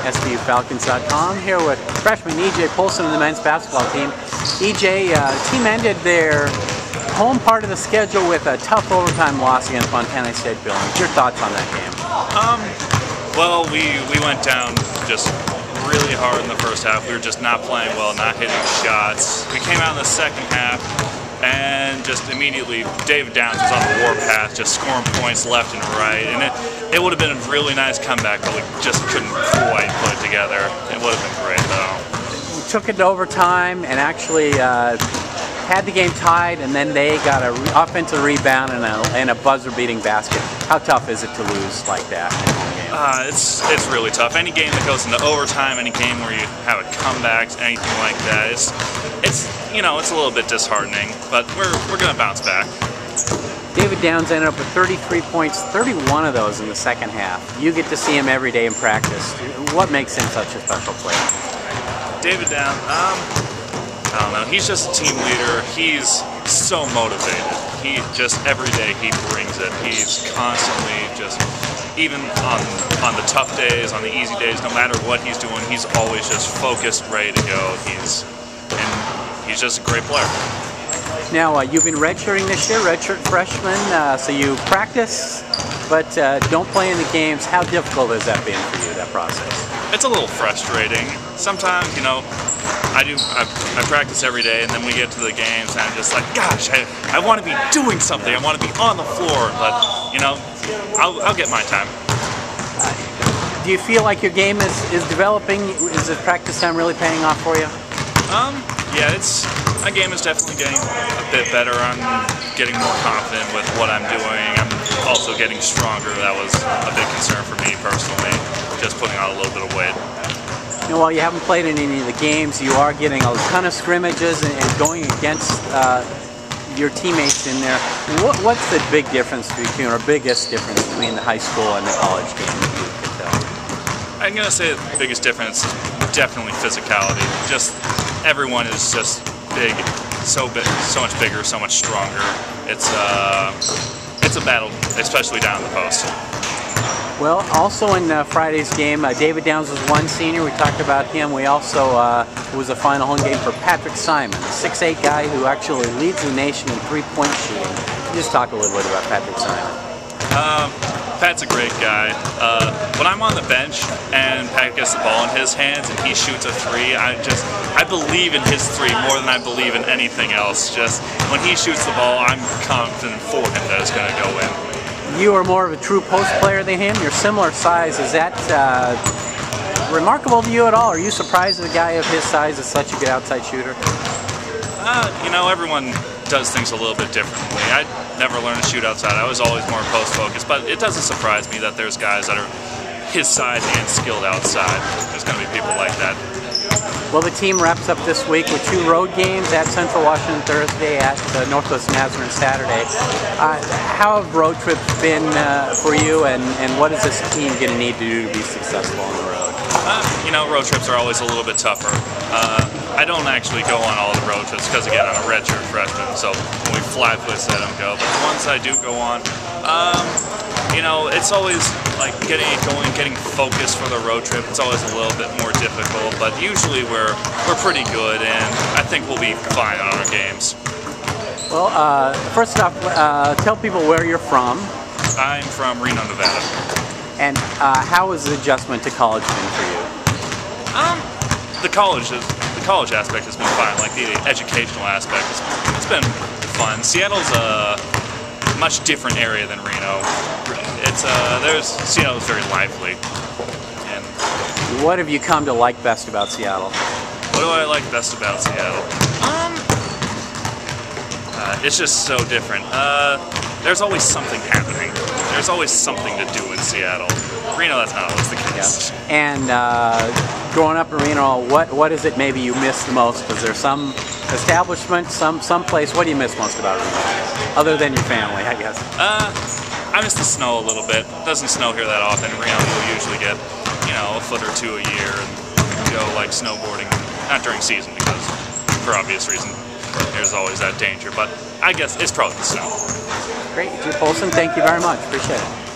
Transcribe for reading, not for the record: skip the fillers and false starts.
SPUFalcons.com. Here with freshman EJ Poulsen of the men's basketball team. EJ, team ended their home part of the schedule with a tough overtime loss against Montana State Billings. Your thoughts on that game? Well, we went down just really hard in the first half. We were just not playing well, not hitting shots. We came out in the second half and just immediately David Downs was on the warpath, just scoring points left and right. And it would have been a really nice comeback, but we just couldn't quite put it together. It would have been great, though. You took it to overtime and actually had the game tied, and then they got an offensive rebound and a buzzer-beating basket. How tough is it to lose like that in a home game? It's really tough. Any game that goes into overtime, any game where you have a comeback, anything like that, it's a little bit disheartening. But we're gonna bounce back. David Downs ended up with 33 points, 31 of those in the second half. You get to see him every day in practice. What makes him such a special player? David Downs, I don't know. He's just a team leader. He's so motivated. He just every day he brings it. He's constantly just, even on the tough days, on the easy days, no matter what he's doing, he's always just focused, ready to go. He's just a great player. Now you've been redshirting this year, redshirt freshman. So you practice, but don't play in the games. How difficult has that been for you, that process? It's a little frustrating. Sometimes, I practice every day, and then we get to the games, and I'm just like, gosh, I want to be doing something. I want to be on the floor, but I'll get my time. Do you feel like your game is developing? Is the practice time really paying off for you? Yeah, my game is definitely getting a bit better. I'm getting more confident with what I'm doing. I'm also getting stronger. That was a big concern for me personally, just putting on a little bit of weight. While you haven't played in any of the games, you are getting a ton of scrimmages and going against your teammates in there. What's the big difference between, or biggest difference between the high school and the college game that you could tell? I'm going to say the biggest difference is definitely physicality. Just everyone is just big, so much bigger, so much stronger. It's a battle, especially down the post. Well, also in Friday's game, David Downs was one senior. We talked about him. We also, it was a final home game for Patrick Simon, a 6'8" guy who actually leads the nation in three-point shooting. Can you just talk a little bit about Patrick Simon? Pat's a great guy. When I'm on the bench and Pat gets the ball in his hands and he shoots a three, I believe in his three more than I believe in anything else. Just when he shoots the ball, I'm confident for him that it's going to go in. You are more of a true post player than him. You're similar size. Is that remarkable to you at all? Are you surprised that a guy of his size is such a good outside shooter? Everyone does things a little bit differently. I never learned to shoot outside. I was always more post focused, but it doesn't surprise me that there's guys that are his size and skilled outside. There's going to be people like that. Well, the team wraps up this week with 2 road games at Central Washington Thursday, at Northwest Nazarene Saturday. How have road trips been for you, and what is this team going to need to do to be successful on the road? Road trips are always a little bit tougher. I don't actually go on all the road trips because, again, I'm a redshirt freshman, so when we fly push, I don't go. But the ones I do go on, it's always like getting it going, getting focused for the road trip. It's always a little bit more difficult, but usually we're pretty good, and I think we'll be fine on our games. Well, first off, tell people where you're from. I'm from Reno, Nevada. And how has the adjustment to college been for you? The college aspect has been fine. Like the educational aspect, it's been fun. Seattle's a much different area than Reno. Seattle's very lively. And what have you come to like best about Seattle? What do I like best about Seattle? It's just so different. There's always something happening. There's always something to do in Seattle. Reno, that's not always the case. Yeah. And growing up in Reno, what is it maybe you miss the most? Is there some establishment, some place? What do you miss most about Reno, other than your family, I guess? I miss the snow a little bit. It doesn't snow here that often. Reno, you'll usually get, a foot or two a year, and go like snowboarding. Not during season because, for obvious reason, there's always that danger. But I guess it's probably the snow. Great, EJ Poulsen, thank you very much. Appreciate it.